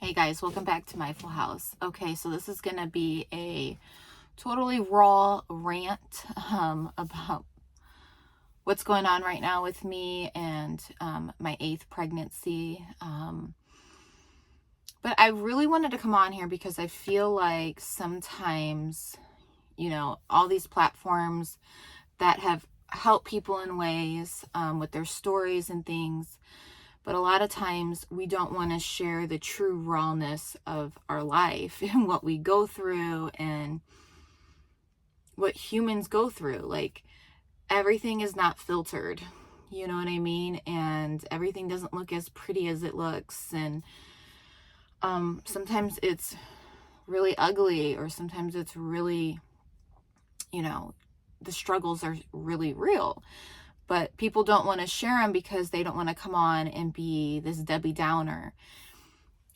Hey guys, welcome back to my full house. Okay, so this is gonna be a totally raw rant about what's going on right now with me and my 8th pregnancy. But I really wanted to come on here because I feel like sometimes, all these platforms that have helped people in ways with their stories and things, but a lot of times we don't want to share the true rawness of our life and what we go through and what humans go through. Like, everything is not filtered, you know what I mean? And everything doesn't look as pretty as it looks. And sometimes it's really ugly, or sometimes it's really, the struggles are really real. But people don't want to share them because they don't want to come on and be this Debbie Downer.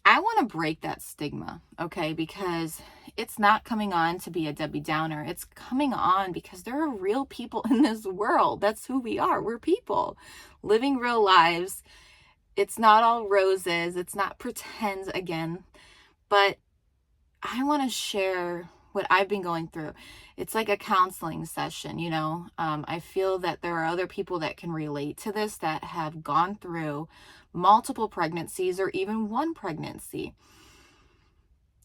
I want to break that stigma, okay? Because it's not coming on to be a Debbie Downer. It's coming on because there are real people in this world. That's who we are. We're people living real lives. It's not all roses. It's not pretend again. But I want to share what I've been going through. It's like a counseling session, I feel that there are other people that can relate to this, that have gone through multiple pregnancies or even one pregnancy.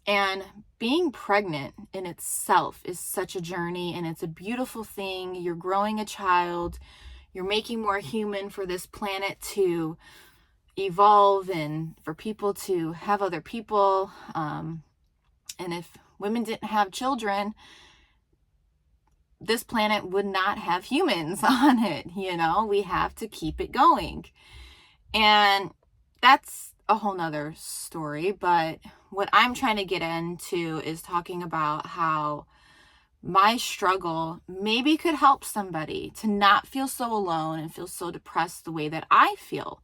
And being pregnant in itself is such a journey, and it's a beautiful thing. You're growing a child, you're making more human for this planet to evolve and for people to have other people. And if women didn't have children, this planet would not have humans on it. We have to keep it going. And that's a whole nother story. But what I'm trying to get into is talking about how my struggle maybe could help somebody to not feel so alone and feel so depressed the way that I feel.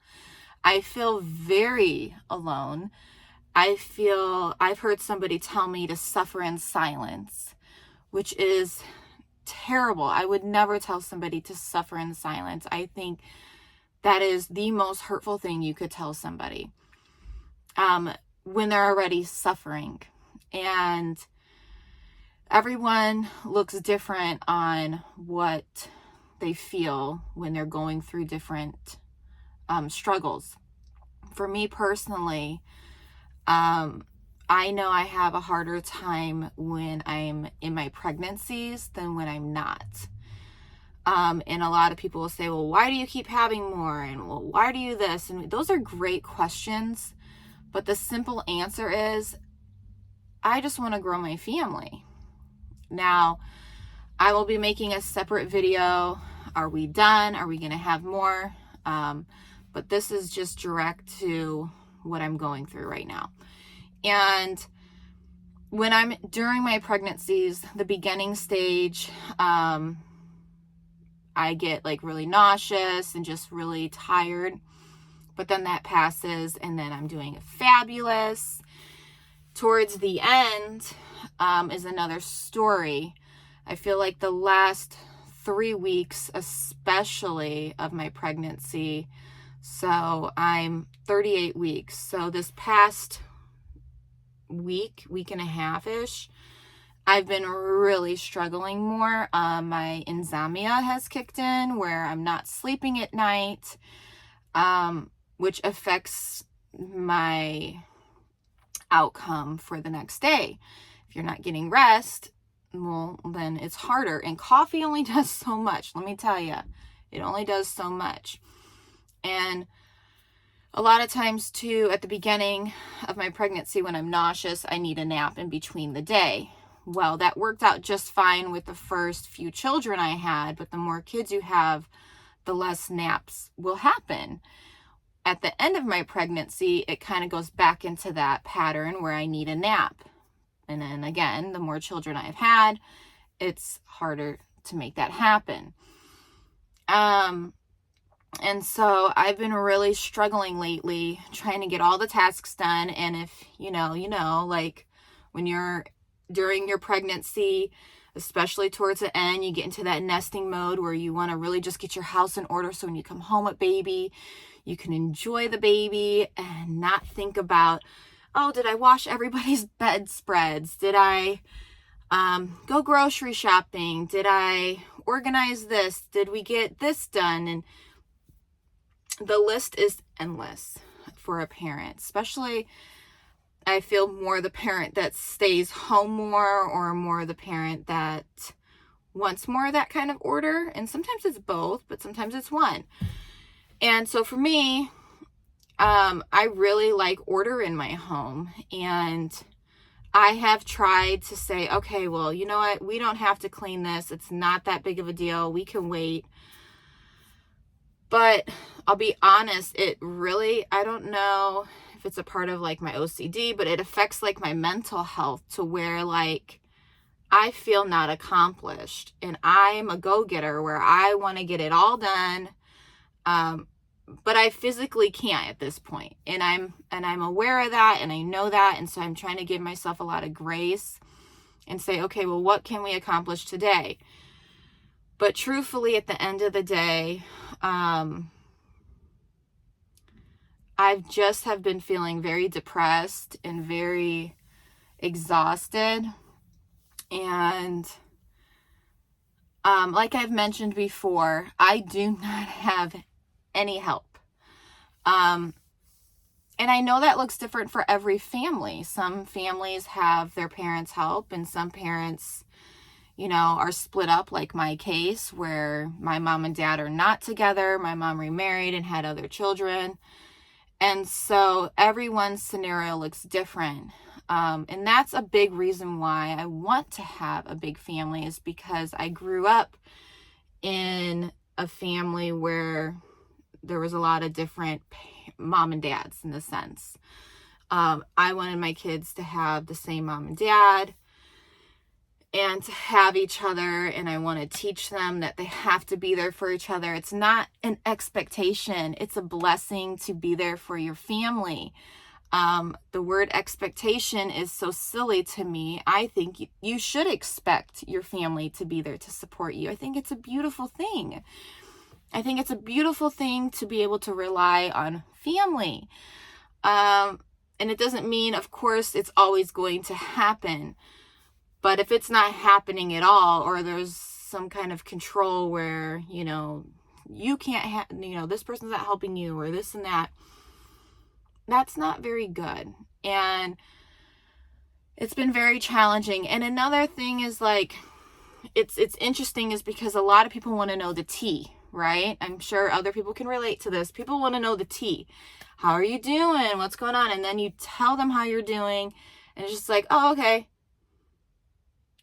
I feel very alone. I've heard somebody tell me to suffer in silence, which is terrible. I would never tell somebody to suffer in silence. I think that is the most hurtful thing you could tell somebody when they're already suffering. And everyone looks different on what they feel when they're going through different struggles. For me personally, I know I have a harder time when I'm in my pregnancies than when I'm not. And a lot of people will say, well, why do you keep having more? And well, why do you this? And those are great questions. But the simple answer is, I just want to grow my family. Now, I will be making a separate video. Are we done? Are we going to have more? But this is just direct to what I'm going through right now. And when I'm during my pregnancies, the beginning stage, I get like really nauseous and just really tired. But then that passes, and then I'm doing fabulous. Towards the end is another story. I feel like the last 3 weeks, especially of my pregnancy, so I'm 38 weeks. So this past week and a half-ish, I've been really struggling more. My insomnia has kicked in, where I'm not sleeping at night, which affects my outcome for the next day. If you're not getting rest, well, then it's harder. And coffee only does so much. Let me tell you, it only does so much. And a lot of times too, at the beginning of my pregnancy, when I'm nauseous, I need a nap in between the day. Well, that worked out just fine with the first few children I had, but the more kids you have, the less naps will happen. At the end of my pregnancy, it kind of goes back into that pattern where I need a nap. And then again, the more children I've had, it's harder to make that happen. And so I've been really struggling lately, trying to get all the tasks done. And if like when you're during your pregnancy, especially towards the end, you get into that nesting mode where you want to really just get your house in order. So when you come home with baby, you can enjoy the baby and not think about oh, did I wash everybody's bedspreads? Did I go grocery shopping? Did I organize this? Did we get this done? And the list is endless for a parent, especially I feel more the parent that stays home more, or more the parent that wants more of that kind of order. And sometimes it's both, but sometimes it's one. And so for me, I really like order in my home, and I have tried to say, okay, well, you know what? We don't have to clean this. It's not that big of a deal. We can wait. But I'll be honest, it really, I don't know if it's a part of like my OCD, but it affects like my mental health, to where like I feel not accomplished, and I'm a go-getter where I want to get it all done. But I physically can't at this point. And I'm aware of that, and I know that. And so I'm trying to give myself a lot of grace and say, okay, well, what can we accomplish today? But truthfully, at the end of the day, I've just have been feeling very depressed and very exhausted. And like I've mentioned before, I do not have any help. And I know that looks different for every family. Some families have their parents help, and some parents, you know, are split up, like my case, where my mom and dad are not together. My mom remarried and had other children. And so everyone's scenario looks different. And that's a big reason why I want to have a big family, is because I grew up in a family where there was a lot of different mom and dads, in the sense. I wanted my kids to have the same mom and dad, and to have each other, and I want to teach them that they have to be there for each other. It's not an expectation. It's a blessing to be there for your family. The word expectation is so silly to me. I think you should expect your family to be there to support you. I think it's a beautiful thing. I think it's a beautiful thing to be able to rely on family. And it doesn't mean, of course, it's always going to happen. But if it's not happening at all, or there's some kind of control where, you know, you can't this person's not helping you, or this and that, that's not very good. And it's been very challenging. And another thing is, like, it's interesting, is because a lot of people want to know the tea, right? I'm sure other people can relate to this. People want to know the tea. How are you doing? What's going on? And then you tell them how you're doing, and it's just like, oh, okay.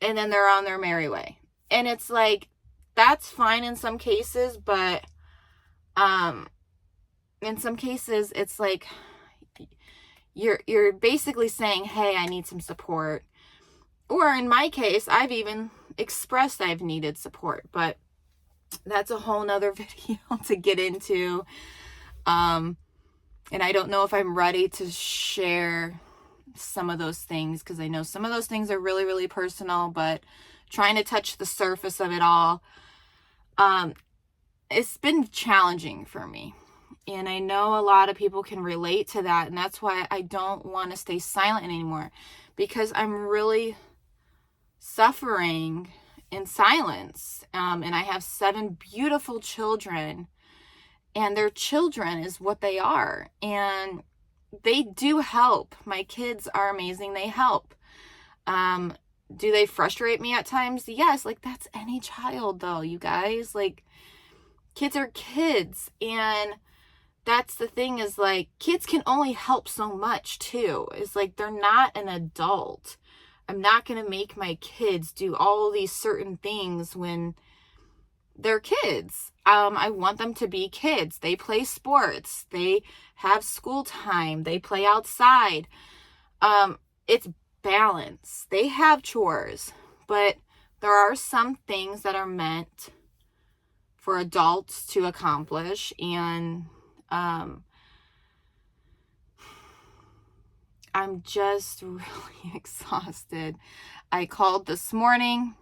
And then they're on their merry way. And it's like, that's fine in some cases, but in some cases it's like you're basically saying, hey, I need some support. Or in my case, I've even expressed I've needed support, but that's a whole nother video to get into. And I don't know if I'm ready to share some of those things, because I know some of those things are really, really personal, but trying to touch the surface of it all, it's been challenging for me. And I know a lot of people can relate to that, and that's why I don't want to stay silent anymore, because I'm really suffering in silence. And I have 7 beautiful children, and their children is what they are. And they do help. My kids are amazing. They help. Do they frustrate me at times? Yes. Like, that's any child, though, you guys. Like, kids are kids. And that's the thing, is like, kids can only help so much too. It's like, they're not an adult. I'm not going to make my kids do all these certain things when they're kids. I want them to be kids. They play sports. They have school time. They play outside. It's balance. They have chores, but there are some things that are meant for adults to accomplish. And I'm just really exhausted. I called this morning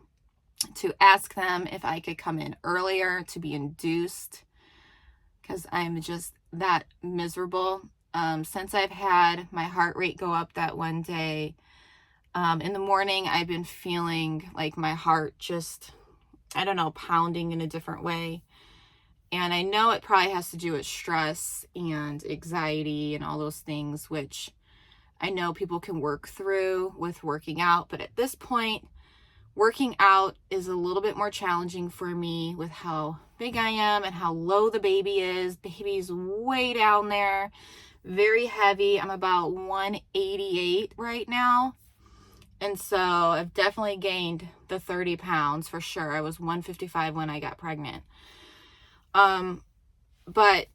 to ask them if I could come in earlier to be induced, because I'm just that miserable. Since I've had my heart rate go up that one day, in the morning, I've been feeling like my heart just, I don't know, pounding in a different way. And I know it probably has to do with stress and anxiety and all those things, which I know people can work through with working out. But at this point, working out is a little bit more challenging for me with how big I am and how low the baby is. Baby's way down there, very heavy. I'm about 188 right now. And so I've definitely gained the 30 pounds for sure. I was 155 when I got pregnant. But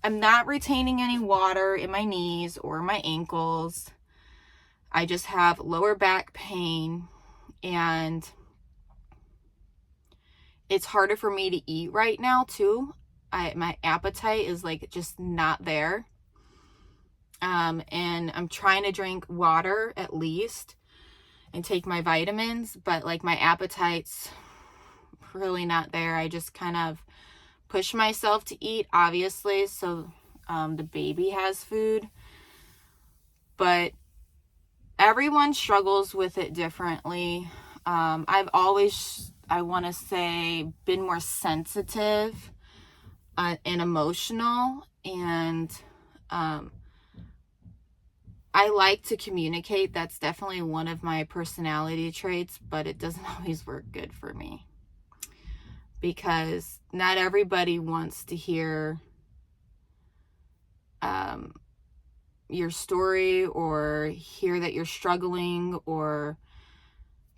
I'm not retaining any water in my knees or my ankles. I just have lower back pain, and it's harder for me to eat right now too. My appetite is like just not there. And I'm trying to drink water at least and take my vitamins, but like my appetite's really not there. I just kind of push myself to eat, obviously, so the baby has food. But everyone struggles with it differently. I've always, I want to say, been more sensitive and emotional, and I like to communicate. That's definitely one of my personality traits, but it doesn't always work good for me, because not everybody wants to hear your story or hear that you're struggling, or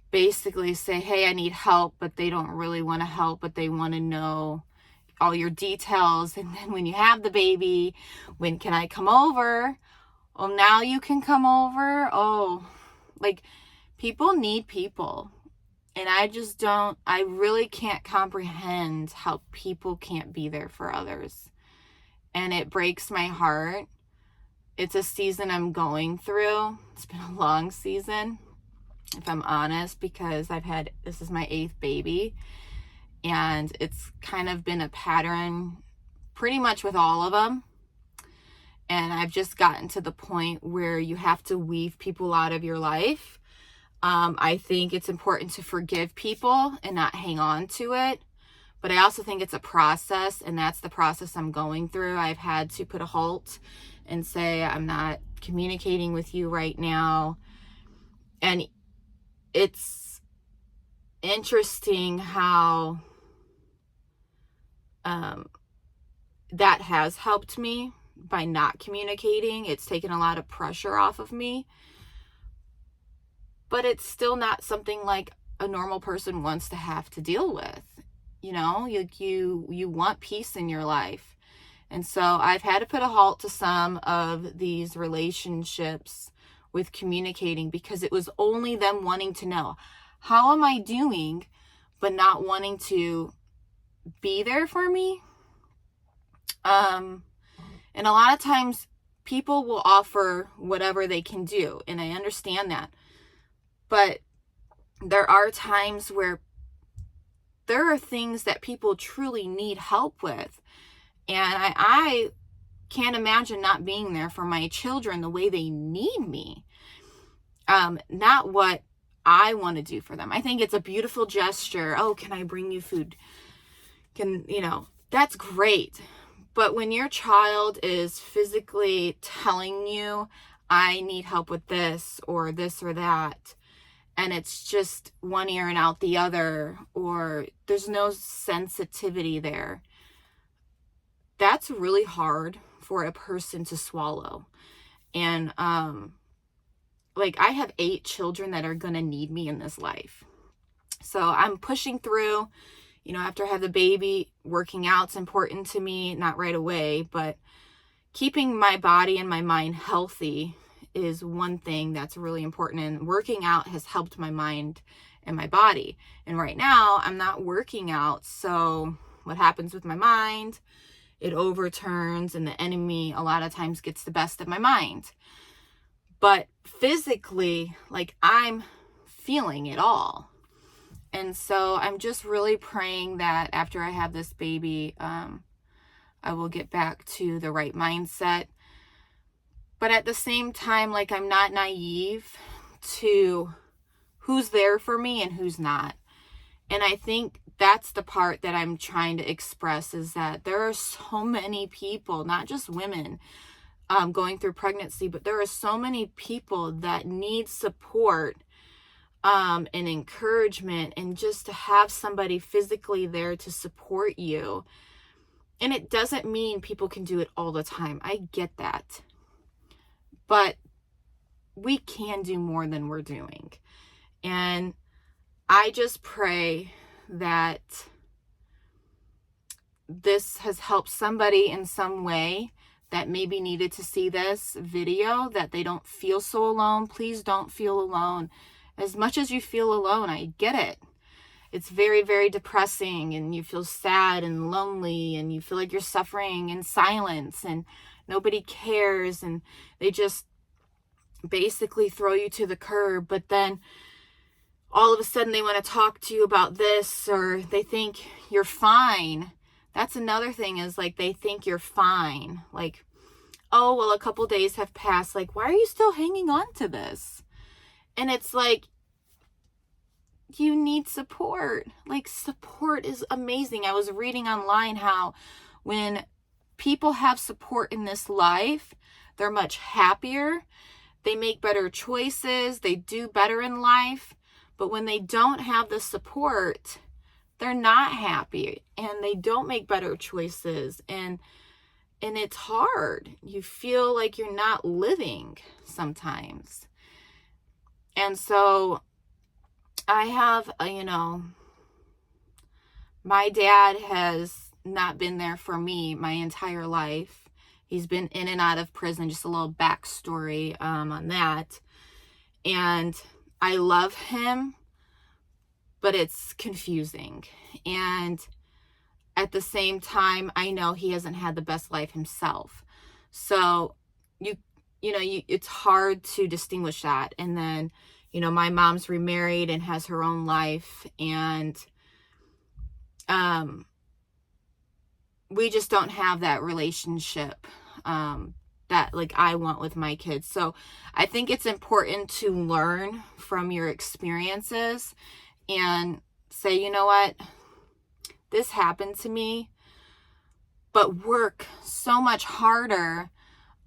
basically say, hey, I need help, but they don't really want to help, but they want to know all your details. And then when you have the baby, when can I come over? Oh, now you can come over. Oh, like, people need people. And I really can't comprehend how people can't be there for others. And it breaks my heart. It's a season I'm going through. It's been a long season, if I'm honest, because this is my 8th baby. And it's kind of been a pattern pretty much with all of them. And I've just gotten to the point where you have to weave people out of your life. I think it's important to forgive people and not hang on to it. But I also think it's a process, and that's the process I'm going through. I've had to put a halt and say, I'm not communicating with you right now. And it's interesting how that has helped me by not communicating. It's taken a lot of pressure off of me. But it's still not something like a normal person wants to have to deal with. You know, you want peace in your life. And so I've had to put a halt to some of these relationships with communicating, because it was only them wanting to know, how am I doing, but not wanting to be there for me. And a lot of times people will offer whatever they can do, and I understand that. But there are times where there are things that people truly need help with. And I can't imagine not being there for my children the way they need me. Not what I want to do for them. I think it's a beautiful gesture. Oh, can I bring you food? That's great. But when your child is physically telling you, I need help with this or that, and it's just one ear and out the other, or there's no sensitivity there, that's really hard for a person to swallow. And I have 8 children that are going to need me in this life. So I'm pushing through. After I have the baby, working out's important to me, not right away, but keeping my body and my mind healthy is one thing that's really important. And working out has helped my mind and my body. And right now I'm not working out. So what happens with my mind? It overturns, and the enemy a lot of times gets the best of my mind. But physically, I'm feeling it all. And so I'm just really praying that after I have this baby, I will get back to the right mindset. But at the same time, like, I'm not naive to who's there for me and who's not. And I think that's the part that I'm trying to express, is that there are so many people, not just women, going through pregnancy, but there are so many people that need support and encouragement, and just to have somebody physically there to support you. And it doesn't mean people can do it all the time. I get that. But we can do more than we're doing. And I just pray that this has helped somebody in some way that maybe needed to see this video, that they don't feel so alone. Please don't feel alone. As much as you feel alone, I get it. It's very, very depressing, and you feel sad and lonely, and you feel like you're suffering in silence and nobody cares, and they just basically throw you to the curb. But then all of a sudden they want to talk to you about this, or they think you're fine. That's another thing, is like, they think you're fine. Like, oh, well, a couple days have passed. Like, why are you still hanging on to this? And it's like, you need support. Like, support is amazing. I was reading online how when people have support in this life, they're much happier. They make better choices. They do better in life. But when they don't have the support, they're not happy, and they don't make better choices. And it's hard. You feel like you're not living sometimes. And so I have, my dad has not been there for me my entire life. He's been in and out of prison. Just a little backstory on that. And I love him, but it's confusing. And at the same time, I know he hasn't had the best life himself. So it's hard to distinguish that. And then, my mom's remarried and has her own life, and we just don't have that relationship that, like, I want with my kids. So I think it's important to learn from your experiences and say, you know what, this happened to me, but work so much harder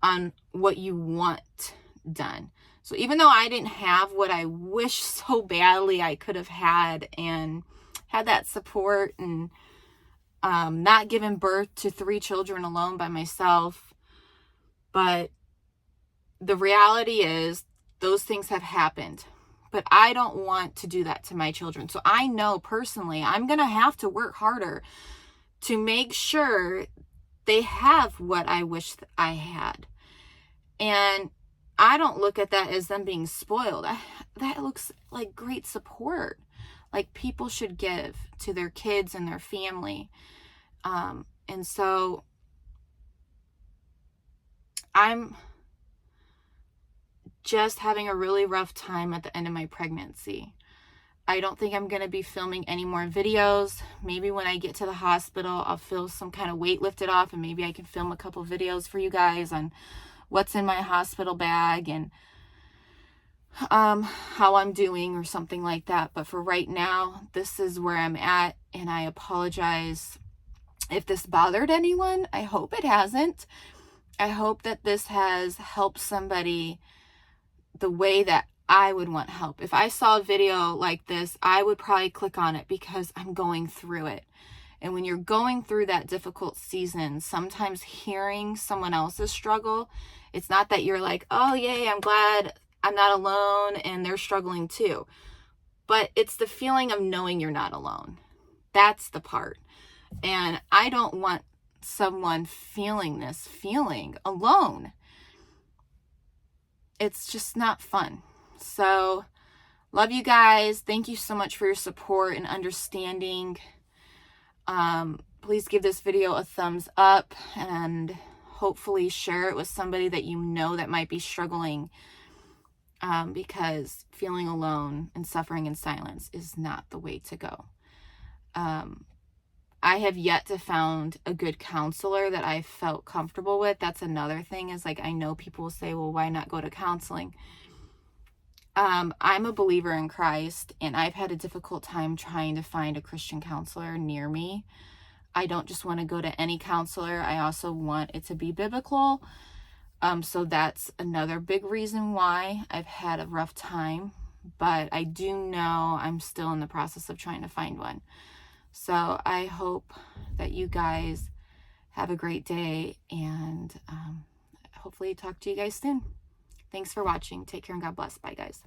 on what you want done. So even though I didn't have what I wish so badly I could have had, and had that support, and not given birth to 3 children alone by myself, but the reality is those things have happened. But I don't want to do that to my children. So I know personally I'm going to have to work harder to make sure they have what I wish I had. And I don't look at that as them being spoiled. That looks like great support. Like, people should give to their kids and their family. And so I'm just having a really rough time at the end of my pregnancy. I don't think I'm going to be filming any more videos. Maybe when I get to the hospital, I'll feel some kind of weight lifted off, and maybe I can film a couple videos for you guys on what's in my hospital bag and how I'm doing, or something like that. But for right now, this is where I'm at, and I apologize if this bothered anyone. I hope it hasn't. I hope that this has helped somebody the way that I would want help. If I saw a video like this, I would probably click on it because I'm going through it. And when you're going through that difficult season, sometimes hearing someone else's struggle, it's not that you're like, oh, yay, I'm glad I'm not alone and they're struggling too. But it's the feeling of knowing you're not alone. That's the part. And I don't want someone feeling this feeling alone. It's just not fun. So, love you guys. Thank you so much for your support and understanding. Please give this video a thumbs up, and hopefully share it with somebody that you know that might be struggling, because feeling alone and suffering in silence is not the way to go. I have yet to found a good counselor that I felt comfortable with. That's another thing, is like, I know people will say, well, why not go to counseling? I'm a believer in Christ, and I've had a difficult time trying to find a Christian counselor near me. I don't just want to go to any counselor. I also want it to be biblical. So that's another big reason why I've had a rough time. But I do know I'm still in the process of trying to find one. So I hope that you guys have a great day, and hopefully talk to you guys soon. Thanks for watching. Take care and God bless. Bye, guys.